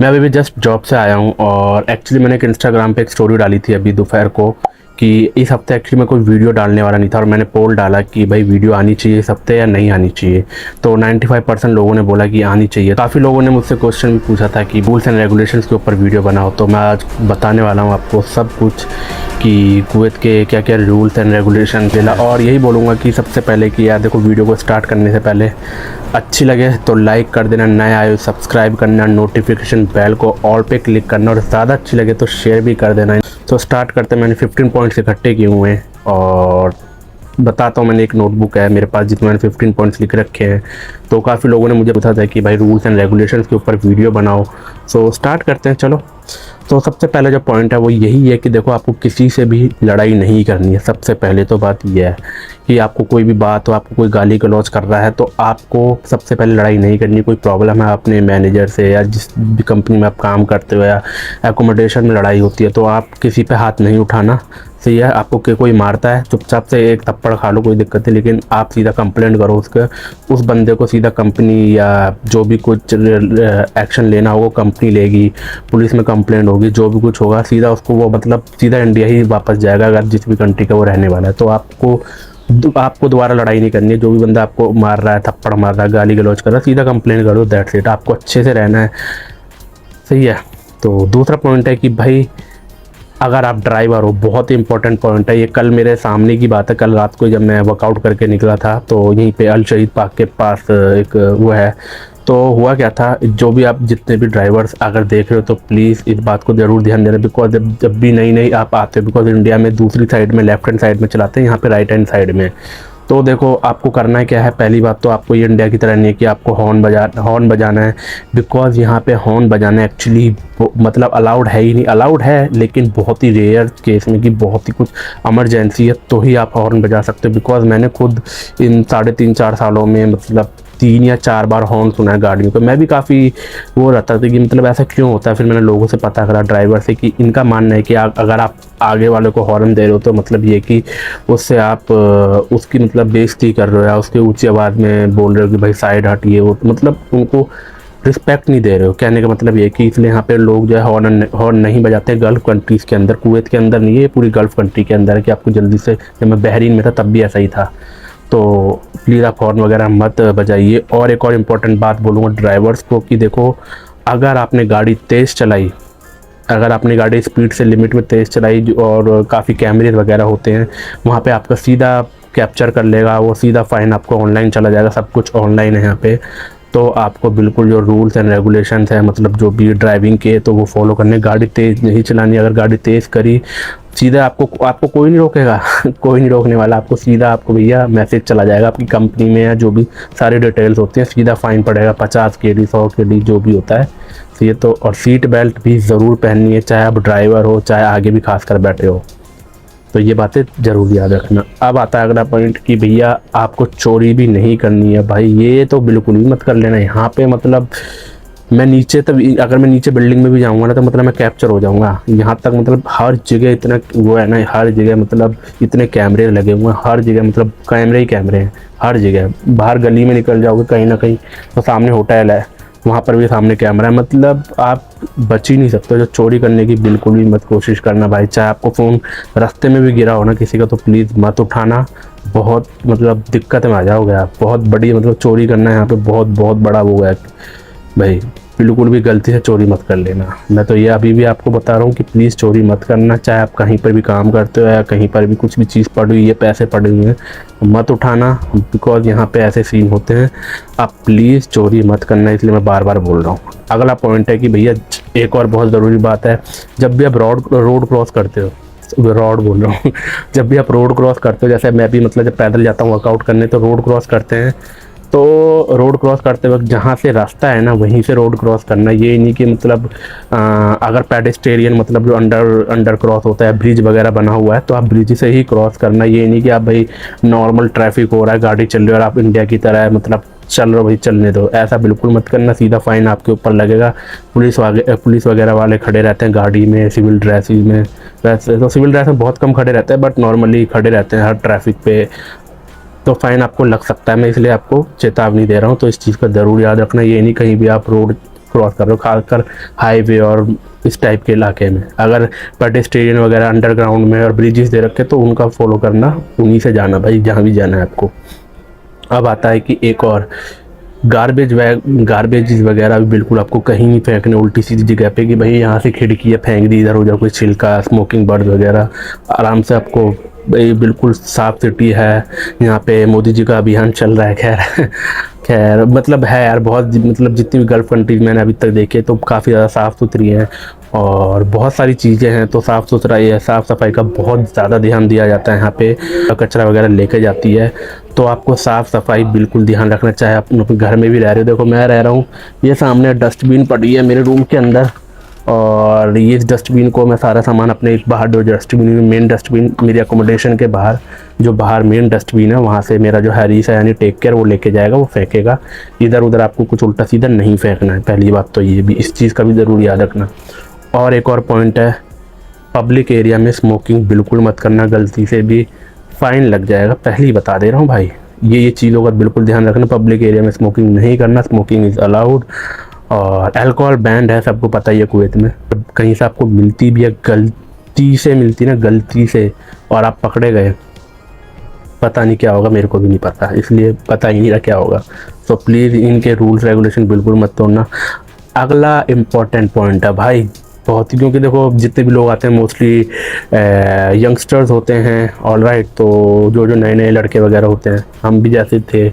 मैं अभी भी जस्ट जॉब से आया हूँ और एक्चुअली मैंने एक इंस्टाग्राम पे एक स्टोरी डाली थी अभी दोपहर को कि इस हफ्ते एक्चुअली मैं कोई वीडियो डालने वाला नहीं था और मैंने पोल डाला कि भाई वीडियो आनी चाहिए इस हफ्ते या नहीं आनी चाहिए। तो 95% लोगों ने बोला कि आनी चाहिए। काफ़ी लोगों ने मुझसे क्वेश्चन भी पूछा था कि रूल्स एंड रेगुलेशंस के ऊपर वीडियो बनाओ, तो मैं आज बताने वाला हूँ आपको सब कुछ कि कुवैत के क्या क्या रूल्स एंड रेगुलेशन मिला। और यही बोलूँगा कि सबसे पहले कि यार देखो, वीडियो को स्टार्ट करने से पहले अच्छी लगे तो लाइक कर देना, नए आए सब्सक्राइब करना, नोटिफिकेशन बेल को ऑल पे क्लिक करना और ज़्यादा अच्छी लगे तो शेयर भी कर देना। तो स्टार्ट करते मैंने 15 पॉइंट्स इकट्ठे किए हुए हैं और बताता हूँ। मैंने एक नोटबुक है मेरे पास जिसमें मैंने 15 पॉइंट्स लिख रखे हैं। तो काफ़ी लोगों ने मुझे पूछा था कि भाई रूल्स एंड रेगुलेशंस के ऊपर वीडियो बनाओ, सो स्टार्ट करते हैं चलो। तो सबसे पहले जो पॉइंट है वो यही है कि देखो, आपको किसी से भी लड़ाई नहीं करनी है। सबसे पहले तो बात यह है कि आपको कोई भी बात हो, आपको कोई गाली गलौज कर रहा है तो आपको सबसे पहले लड़ाई नहीं करनी। कोई प्रॉब्लम है अपने मैनेजर से या जिस भी कंपनी में आप काम करते हो या एकोमोडेशन में लड़ाई होती है तो आप किसी पे हाथ नहीं उठाना। सही है, आपको कोई मारता है चुपचाप से एक थप्पड़ खा लो, कोई दिक्कत नहीं, लेकिन आप सीधा कंप्लेंट करो उस बंदे को। सीधा कंपनी या जो भी कुछ एक्शन लेना होगा कंपनी लेगी, पुलिस में कंप्लेंट होगी, जो भी कुछ होगा सीधा उसको वो मतलब सीधा इंडिया ही वापस जाएगा अगर जिस भी कंट्री का वो रहने वाला है। तो आपको दोबारा लड़ाई नहीं करनी है। जो भी बंदा आपको मार रहा है, थप्पड़ मार रहा है, गाली गलौज कर रहा है, सीधा कंप्लेंट करो, दैट्स इट। आपको अच्छे से रहना है। सही है। तो दूसरा पॉइंट है कि भाई अगर आप ड्राइवर हो, बहुत ही इंपॉर्टेंट पॉइंट है ये। कल मेरे सामने की बात है, कल रात को जब मैं वर्कआउट करके निकला था तो यहीं पे अल शहीद पार्क के पास एक वो है। तो हुआ क्या था, जो भी आप जितने भी ड्राइवर्स अगर देख रहे हो तो प्लीज़ इस बात को ज़रूर ध्यान देना। बिकॉज जब भी नई आप आते हो, बिकॉज इंडिया में दूसरी साइड में लेफ्ट हैंड साइड में चलाते हैं, यहाँ पे राइट हैंड साइड में। तो देखो, आपको करना है क्या है, पहली बात तो आपको ये इंडिया की तरह नहीं है कि आपको हॉर्न बजाना है। बिकॉज यहाँ पे हॉर्न बजाना एक्चुअली मतलब अलाउड है ही नहीं। अलाउड है लेकिन बहुत ही रेयर केस में कि बहुत ही कुछ इमरजेंसी है तो ही आप हॉर्न बजा सकते हो। बिकॉज मैंने खुद इन 3.5-4 सालों में मतलब 3 या 4 बार हॉर्न सुना है गाड़ियों को। मैं भी काफ़ी वो रहता था कि मतलब ऐसा क्यों होता है। फिर मैंने लोगों से पता करा, ड्राइवर से, कि इनका मानना है कि अगर आप आगे वाले को हॉर्न दे रहे हो तो मतलब ये कि उससे आप उसकी मतलब बेइज्जती कर रहे हो या उसके ऊंची आवाज़ में बोल रहे हो कि भाई साइड हटिए। वो मतलब उनको रिस्पेक्ट नहीं दे रहे हो। कहने का मतलब ये कि इसलिए यहाँ पे लोग जो है हॉर्न नहीं बजाते। गल्फ़ कंट्रीज़ के अंदर, कुवैत के अंदर नहीं है, पूरी गल्फ़ कंट्री के अंदर है कि आपको जल्दी से। जब मैं बहरीन में था तब भी ऐसा ही था। तो प्लीज़ आप हॉर्न वगैरह मत बजाइए। और एक और इम्पॉर्टेंट बात बोलूँगा ड्राइवर्स को कि देखो, अगर आपने गाड़ी तेज़ चलाई, अगर आपने गाड़ी स्पीड से लिमिट में तेज़ चलाई और काफ़ी कैमरे वगैरह होते हैं वहाँ पे, आपका सीधा कैप्चर कर लेगा वो, सीधा फ़ाइन आपको ऑनलाइन चला जाएगा। सब कुछ ऑनलाइन है यहाँ पे। तो आपको बिल्कुल जो रूल्स एंड रेगुलेशंस हैं मतलब जो भी ड्राइविंग के, तो वो फॉलो करने। गाड़ी तेज़ नहीं चलानी। अगर गाड़ी तेज़ करी, सीधा आपको कोई नहीं रोकेगा कोई नहीं रोकने वाला। आपको सीधा आपको भैया मैसेज चला जाएगा आपकी कंपनी में या जो भी सारी डिटेल्स होती हैं, सीधा फ़ाइन पड़ेगा 50 KD 100 KD जो भी होता है। तो ये तो, और सीट बेल्ट भी ज़रूर पहननी है, चाहे आप ड्राइवर हो चाहे आगे भी खास कर बैठे हो। तो ये बातें ज़रूर याद रखना। अब आता है अगला पॉइंट कि भैया आपको चोरी भी नहीं करनी है। भाई ये तो बिल्कुल भी मत कर लेना। यहाँ पे मतलब मैं नीचे तब, अगर मैं नीचे बिल्डिंग में भी जाऊँगा ना तो मतलब मैं कैप्चर हो जाऊँगा। यहाँ तक मतलब हर जगह इतना वो है ना, हर जगह मतलब इतने कैमरे लगे हुए हैं, हर जगह मतलब कैमरे ही कैमरे हैं हर जगह। बाहर गली में निकल जाओगे कहीं ना कहीं तो सामने होटल है, वहाँ पर भी सामने कैमरा है। मतलब आप बच ही नहीं सकते। जो चोरी करने की बिल्कुल भी मत कोशिश करना भाई। चाहे आपको फ़ोन रास्ते में भी गिरा हो ना किसी का तो प्लीज़ मत उठाना। बहुत मतलब दिक्कत में आ जाओगे आप। बहुत बड़ी मतलब चोरी करना है यहाँ पे बहुत बड़ा वो है भाई। बिल्कुल भी गलती से चोरी मत कर लेना। मैं तो ये अभी भी आपको बता रहा हूँ कि प्लीज़ चोरी मत करना। चाहे आप कहीं पर भी काम करते हो या कहीं पर भी कुछ भी चीज़ पड़ी हुई है, पैसे पड़े हुए हैं, मत उठाना। बिकॉज यहाँ पे ऐसे सीन होते हैं। आप प्लीज़ चोरी मत करना, इसलिए मैं बार बार बोल रहा हूँ। अगला पॉइंट है कि भैया एक और बहुत ज़रूरी बात है, जब भी आप रोड क्रॉस करते हो, रोड बोल रहा हूँ जब भी आप रोड क्रॉस करते हो, जैसे मैं भी मतलब जब पैदल जाता हूँ वर्कआउट करने तो रोड क्रॉस करते हैं, तो रोड क्रॉस करते वक्त जहाँ से रास्ता है ना वहीं से रोड क्रॉस करना। ये नहीं कि मतलब अगर पेडेस्टेरियन मतलब जो अंडर क्रॉस होता है, ब्रिज वगैरह बना हुआ है तो आप ब्रिज से ही क्रॉस करना। ये नहीं कि आप भाई नॉर्मल ट्रैफिक हो रहा है, गाड़ी चल रही है और आप इंडिया की तरह मतलब चल रहे हो भाई, चलने दो। ऐसा बिल्कुल मत करना, सीधा फ़ाइन आपके ऊपर लगेगा। पुलिस वगैरह वाले खड़े रहते हैं गाड़ी में सिविल ड्रेसेस में। वैसे तो सिविल ड्रेस में बहुत कम खड़े रहते हैं बट नॉर्मली खड़े रहते हैं हर ट्रैफिक पे, तो फ़ाइन आपको लग सकता है। मैं इसलिए आपको चेतावनी दे रहा हूँ। तो इस चीज़ का ज़रूर याद रखना। ये नहीं कहीं भी आप रोड क्रॉस कर रहे हो, खासकर हाईवे और इस टाइप के इलाके में। अगर पेडेस्ट्रियन वगैरह अंडरग्राउंड में और ब्रिजेस दे रखे तो उनका फॉलो करना, उन्हीं से जाना भाई जहाँ भी जाना है आपको। अब आता है कि एक और गार्बेज वगैरह भी बिल्कुल आपको कहीं नहीं फेंकने उल्टी सीधी जगह पे कि भाई यहाँ से खिड़की या फेंक दी इधर उधर, कोई छिलका स्मोकिंग बर्ड वगैरह। आराम से आपको भाई बिल्कुल साफ सिटी है, यहाँ पे मोदी जी का अभियान चल रहा है। खैर खैर मतलब है यार बहुत, मतलब जितनी भी गल्फ़ कंट्रीज़ मैंने अभी तक देखे तो काफ़ी ज़्यादा साफ़ सुथरी हैं और बहुत सारी चीज़ें हैं। तो साफ़ सुथरा ये साफ़ सफाई का बहुत ज़्यादा ध्यान दिया जाता है यहाँ पे। कचरा वगैरह लेके जाती है तो आपको साफ़ सफाई बिल्कुल ध्यान रखना, चाहे आप अपने घर में भी रह रहे हो। देखो मैं रह रहा हूँ, ये सामने डस्टबिन पड़ी है मेरे रूम के अंदर, और ये डस्टबिन को मैं सारा सामान अपने एक बाहर जो डस्टबिन, मेन डस्टबिन मेरी अकोमोडेशन के बाहर जो बाहर मेन डस्टबिन है वहाँ से मेरा जो हैरिस है यानी टेक केयर वो लेके जाएगा, वो फेंकेगा। इधर उधर आपको कुछ उल्टा सीधा नहीं फेंकना है, पहली बात तो ये भी, इस चीज़ का भी ज़रूर याद रखना। और एक और पॉइंट है, पब्लिक एरिया में स्मोकिंग बिल्कुल मत करना, गलती से भी फ़ाइन लग जाएगा, पहले ही बता दे रहा हूँ भाई। ये चीज़ों का बिल्कुल ध्यान रखना, पब्लिक एरिया में स्मोकिंग नहीं करना, स्मोकिंग इज़ अलाउड। और अल्कोहल बैंड है, सबको पता ही है कुवैत में। कहीं से आपको मिलती भी है, गलती से मिलती ना, गलती से, और आप पकड़े गए, पता नहीं क्या होगा, मेरे को भी नहीं पता, इसलिए पता ही नहीं रहा क्या होगा। तो प्लीज़ इनके रूल्स रेगुलेशन बिल्कुल मत तोड़ना। अगला इम्पॉर्टेंट पॉइंट है भाई बहुत ही, क्योंकि देखो जितने भी लोग आते हैं मोस्टली यंगस्टर्स होते हैं, ऑलराइट। तो जो नए नए लड़के वगैरह होते हैं, हम भी जैसे थे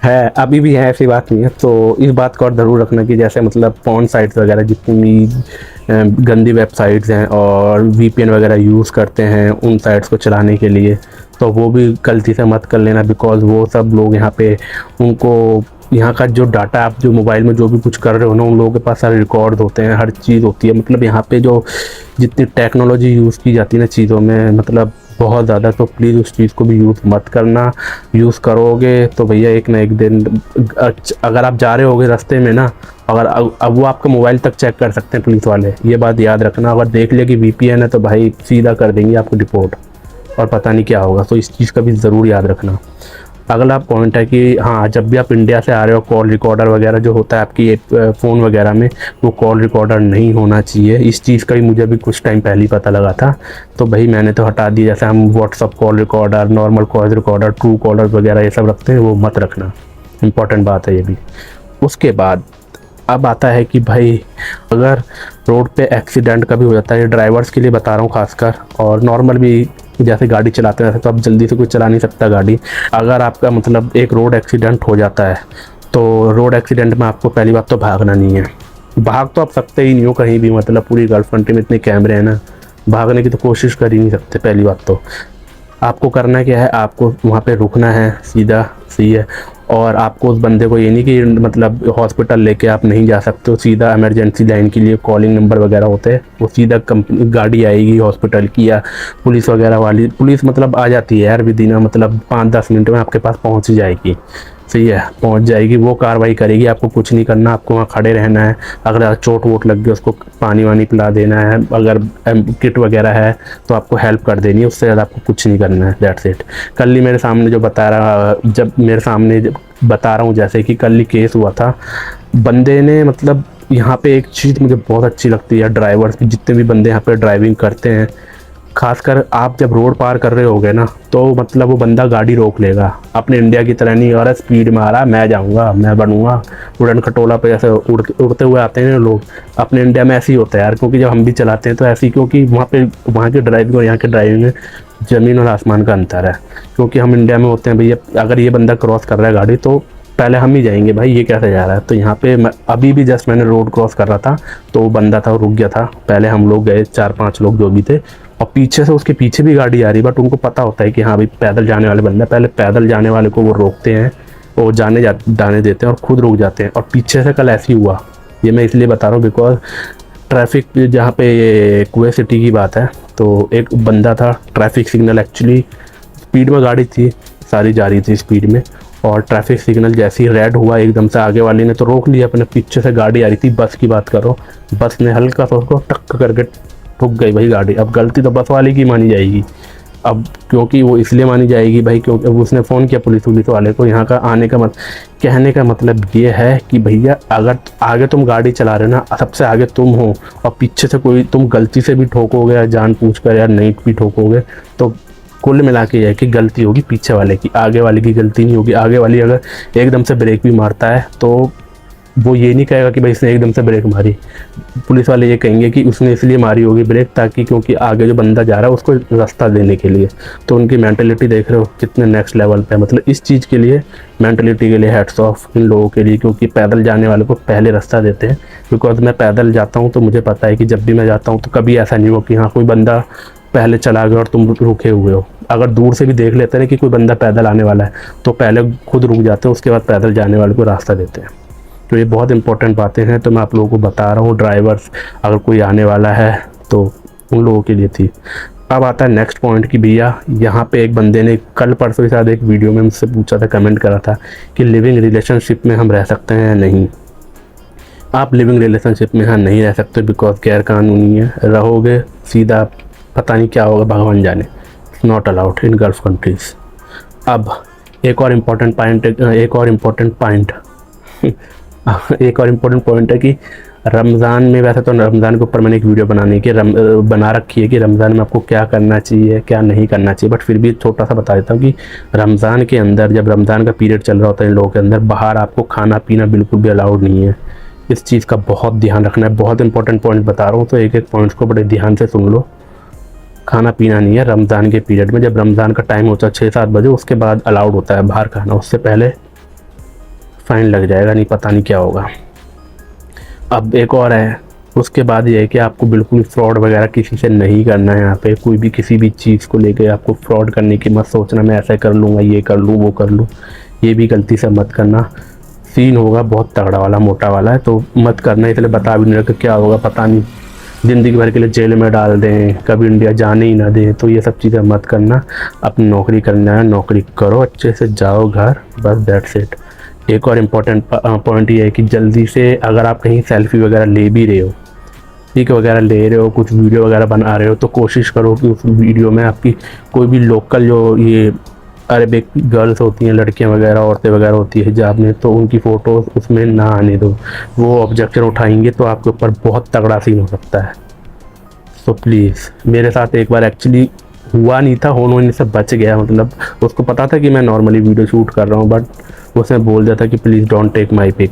है, अभी भी है, ऐसी बात नहीं है। तो इस बात का और ज़रूर रखना कि जैसे मतलब पॉर्न साइट्स वगैरह जितनी भी गंदी वेबसाइट्स हैं और वीपीएन वगैरह यूज़ करते हैं उन साइट्स को चलाने के लिए, तो वो भी गलती से मत कर लेना। बिकॉज़ वो सब लोग यहाँ पे, उनको यहाँ का जो डाटा, आप जो मोबाइल में जो भी कुछ कर रहे हो ना, उन लोगों के पास सारे रिकॉर्ड होते हैं, हर चीज़ होती है। मतलब यहाँ पे जो जितनी टेक्नोलॉजी यूज़ की जाती है ना चीज़ों में, मतलब बहुत ज़्यादा। तो प्लीज़ उस चीज़ को भी यूज़ मत करना। यूज़ करोगे तो भैया एक ना एक दिन, अगर आप जा रहे होगे रास्ते में ना, अगर अब वो आपका मोबाइल तक चेक कर सकते हैं पुलिस वाले, ये बात याद रखना। अगर देख लिया कि वीपीएन है तो भाई सीधा कर देंगे आपको रिपोर्ट, और पता नहीं क्या होगा। तो इस चीज़ का भी ज़रूर याद रखना। अगला पॉइंट है कि हाँ, जब भी आप इंडिया से आ रहे हो, कॉल रिकॉर्डर वगैरह जो होता है आपकी फ़ोन वगैरह में, वो कॉल रिकॉर्डर नहीं होना चाहिए। इस चीज़ का भी मुझे भी कुछ टाइम पहले ही पता लगा था, तो भाई मैंने तो हटा दिया। जैसे हम WhatsApp call recorder, normal call recorder, Truecaller वगैरह ये सब रखते हैं, वो मत रखना, इंपॉर्टेंट बात है ये भी। उसके बाद अब आता है कि भाई अगर रोड पे एक्सीडेंट कभी हो जाता है, ड्राइवर्स के लिए बता रहा हूँ खासकर, और नॉर्मल भी जैसे गाड़ी चलाते हैं तो अब जल्दी से कोई चला नहीं सकता गाड़ी। अगर आपका मतलब एक रोड एक्सीडेंट हो जाता है, तो रोड एक्सीडेंट में आपको पहली बात तो भागना नहीं है। भाग तो आप सकते ही नहीं हो कहीं भी, मतलब पूरी गल्फ कंट्री में इतने कैमरे हैं ना, भागने की तो कोशिश कर ही नहीं सकते। पहली बात तो आपको करना क्या है, आपको वहाँ पे रुकना है सीधा, सही है। और आपको उस बंदे को ये नहीं कि मतलब हॉस्पिटल लेके आप नहीं जा सकते हो, सीधा इमरजेंसी लाइन के लिए कॉलिंग नंबर वगैरह होते हैं, वो सीधा कंपनी गाड़ी आएगी हॉस्पिटल की या पुलिस वगैरह वाली। पुलिस मतलब आ जाती है यार विदिन मतलब 5-10 मिनट में आपके पास पहुंच जाएगी, सही है, पहुंच जाएगी, वो कार्रवाई करेगी। आपको कुछ नहीं करना, आपको वहाँ खड़े रहना है। अगर चोट वोट लग गई उसको पानी वानी पिला देना है, अगर किट वगैरह है तो आपको हेल्प कर देनी है, उससे ज़्यादा आपको कुछ नहीं करना है, दैट्स इट। कल ही मेरे सामने जो बता रहा, जब मेरे सामने बता रहा हूँ, जैसे कि कल ही केस हुआ था, बंदे ने मतलब यहाँ पे एक चीज़ मुझे बहुत अच्छी लगती है, ड्राइवर्स की, जितने भी बंदे यहाँ पे ड्राइविंग करते हैं, खासकर आप जब रोड पार कर रहे होगे ना, तो मतलब वो बंदा गाड़ी रोक लेगा। अपने इंडिया की तरह नहीं, और स्पीड में आ रहा, मैं जाऊंगा, मैं बनूंगा, उड़न खटोला पे जैसे उड़ते हुए आते हैं लोग। अपने इंडिया में ऐसे ही होता है यार, क्योंकि जब हम भी चलाते हैं तो ऐसे ही, क्योंकि वहाँ की ड्राइविंग और यहाँ की ड्राइविंग में ज़मीन और आसमान का अंतर है। क्योंकि हम इंडिया में होते हैं भैया, अगर ये बंदा क्रॉस कर रहा है गाड़ी तो पहले हम ही जाएंगे, भाई ये कैसे जा रहा है। तो यहाँ पे अभी भी जस्ट मैंने रोड क्रॉस कर रहा था, तो वो बंदा था, वो रुक गया था। पहले हम लोग गए, 4-5 लोग जो भी थे, और पीछे से उसके पीछे भी गाड़ी आ रही, बट उनको पता होता है कि हाँ भाई पैदल जाने वाले बंदा, पहले पैदल जाने वाले को वो रोकते हैं, वो जाने देते हैं और खुद रुक जाते हैं। और पीछे से कल ऐसे ही हुआ, ये मैं इसलिए बता रहा हूँ बिकॉज ट्रैफिक जहाँ पे ये कुवैत सिटी की बात है, तो एक बंदा था, ट्रैफिक सिग्नल एक्चुअली स्पीड में गाड़ी थी, सारी जा रही थी स्पीड में, और ट्रैफिक सिग्नल जैसे ही रेड हुआ एकदम से आगे वाली ने तो रोक लिया, अपने पीछे से गाड़ी आ रही थी, बस की बात करो, बस ने हल्का सा उसको टक्कर करके ठुक गई भाई गाड़ी। अब गलती तो बस वाले की मानी जाएगी, अब क्योंकि वो इसलिए मानी जाएगी भाई क्योंकि अब उसने फ़ोन किया पुलिस वाले को। यहाँ का आने का कहने का मतलब ये है कि भैया अगर आगे तुम गाड़ी चला रहे हो ना, सबसे आगे तुम हो और पीछे से कोई तुम गलती से भी ठोकोगे या जानबूझकर या नहीं भी ठोकोगे तो कुल मिला के यह है कि गलती होगी पीछे वाले की, आगे वाले की गलती नहीं होगी। आगे वाली अगर एकदम से ब्रेक भी मारता है तो वो ये नहीं कहेगा कि भाई इसने एकदम से ब्रेक मारी, पुलिस वाले ये कहेंगे कि उसने इसलिए मारी होगी ब्रेक ताकि क्योंकि आगे जो बंदा जा रहा है उसको रास्ता देने के लिए। तो उनकी मेंटलिटी देख रहे हो कितने नेक्स्ट लेवल पे है। मतलब इस चीज़ के लिए, मेंटलिटी के लिए हैट्स ऑफ इन लोगों के लिए, क्योंकि पैदल जाने वाले को पहले रास्ता देते हैं। बिकॉज मैं पैदल जाता हूँ तो मुझे पता है कि जब भी मैं जाता हूँ तो कभी ऐसा नहीं हो कि हाँ कोई बंदा पहले चला गया और तुम रुके हुए हो। अगर दूर से भी देख लेते हैं कि कोई बंदा पैदल आने वाला है तो पहले खुद रुक जाते हैं, उसके बाद पैदल जाने वाले को रास्ता देते हैं। तो ये बहुत इंपॉर्टेंट बातें हैं, तो मैं आप लोगों को बता रहा हूँ। ड्राइवर्स अगर कोई आने वाला है तो उन लोगों के लिए थी। अब आता है नेक्स्ट पॉइंट कि भैया यहाँ पे एक बंदे ने कल परसों के साथ एक वीडियो में मुझसे पूछा था, कमेंट करा था कि लिविंग रिलेशनशिप में हम रह सकते हैं या नहीं। आप लिविंग रिलेशनशिप में यहाँ नहीं रह सकते बिकॉज गैर कानूनी है, रहोगे सीधा पता नहीं क्या होगा भगवान जाने। Not allowed in gulf countries. अब एक और इम्पॉर्टेंट पॉइंट है कि रमज़ान में, वैसे तो रमज़ान के ऊपर मैंने एक वीडियो बना रखी है कि रमज़ान में आपको क्या करना चाहिए क्या नहीं करना चाहिए, बट फिर भी छोटा सा बता देता हूँ कि रमज़ान के अंदर, जब रमज़ान का पीरियड चल रहा होता है इन लोगों के अंदर, बाहर आपको खाना पीना बिल्कुल भी अलाउड नहीं है। इस चीज़ का बहुत ध्यान रखना है। बहुत इंपॉर्टेंट पॉइंट बता रहा हूँ तो एक एक पॉइंट्स को बड़े ध्यान से सुन लो। खाना पीना नहीं है रमज़ान के पीरियड में। जब रमज़ान का टाइम होता है 6-7 बजे, उसके बाद अलाउड होता है बाहर खाना, उससे पहले फ़ाइन लग जाएगा, नहीं पता नहीं क्या होगा। अब एक और है, उसके बाद ये है कि आपको बिल्कुल फ्रॉड वगैरह किसी से नहीं करना है। यहाँ पे कोई भी किसी भी चीज़ को लेके आपको फ्रॉड करने की मत सोचना, मैं ऐसा कर लूँगा, ये कर लूँ, वो कर लूँ, ये भी गलती से मत करना। सीन होगा बहुत तगड़ा वाला, मोटा वाला है, तो मत करना। इसलिए बता भी नहीं रहा कि क्या होगा पता नहीं, ज़िंदगी भर के लिए जेल में डाल दें, कभी इंडिया जाने ही ना दें। तो ये सब चीज़ें मत करना। अपनी नौकरी करना है, नौकरी करो, अच्छे से जाओ घर, बस दैट्स इट। एक और इम्पॉर्टेंट पॉइंट ये है कि जल्दी से अगर आप कहीं सेल्फी वगैरह ले भी रहे हो, पिक वगैरह ले रहे हो, कुछ वीडियो वगैरह बना रहे हो, तो कोशिश करो कि उस वीडियो में आपकी कोई भी लोकल जो ये अरेबिक गर्ल्स होती हैं, लड़कियां वगैरह, औरतें वगैरह होती है हिजाब में, तो उनकी फ़ोटोज़ उसमें ना आने दो। वो ऑब्जेक्शन उठाएंगे तो आपके ऊपर बहुत तगड़ा सीन हो सकता है। सो प्लीज़, मेरे साथ एक बार एक्चुअली हुआ नहीं था, होने से बच गया। मतलब उसको पता था कि मैं नॉर्मली वीडियो शूट कर रहा हूँ, बट उसने बोल दिया था कि please don't take my pic.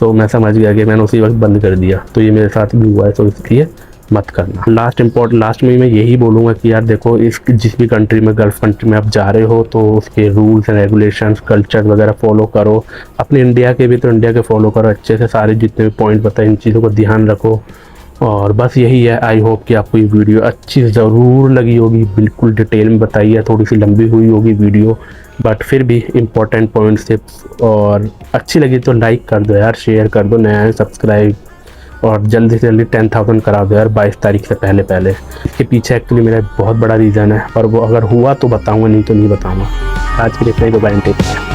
So मैं समझ गया कि मैंने उसी वक्त बंद कर दिया। तो ये मेरे साथ भी हुआ है, तो इसलिए मत करना। लास्ट में मैं यही बोलूँगा कि यार देखो, इस जिस भी कंट्री में, गल्फ़ कंट्री में आप जा रहे हो तो उसके रूल्स एंड रेगुलेशंस, कल्चर वगैरह फॉलो करो। अपने इंडिया के भी तो इंडिया के फॉलो करो अच्छे से। सारे जितने भी पॉइंट बताए इन चीज़ों को ध्यान रखो। और बस यही है। आई होप कि आपको ये वीडियो अच्छी ज़रूर लगी होगी, बिल्कुल डिटेल में बताई है, थोड़ी सी लंबी हुई होगी वीडियो, बट फिर भी इम्पोर्टेंट पॉइंट्स थे। और अच्छी लगी तो लाइक कर दो यार, शेयर कर दो, नया है सब्सक्राइब, और जल्दी से जल्दी 10,000 करा दो यार 22 तारीख से पहले। इसके पीछे एक्चुअली मेरा बहुत बड़ा रीज़न है, और वो अगर हुआ तो बताऊँगा, नहीं तो नहीं बताऊँगा। आज के लिए बाय, टेक केयर।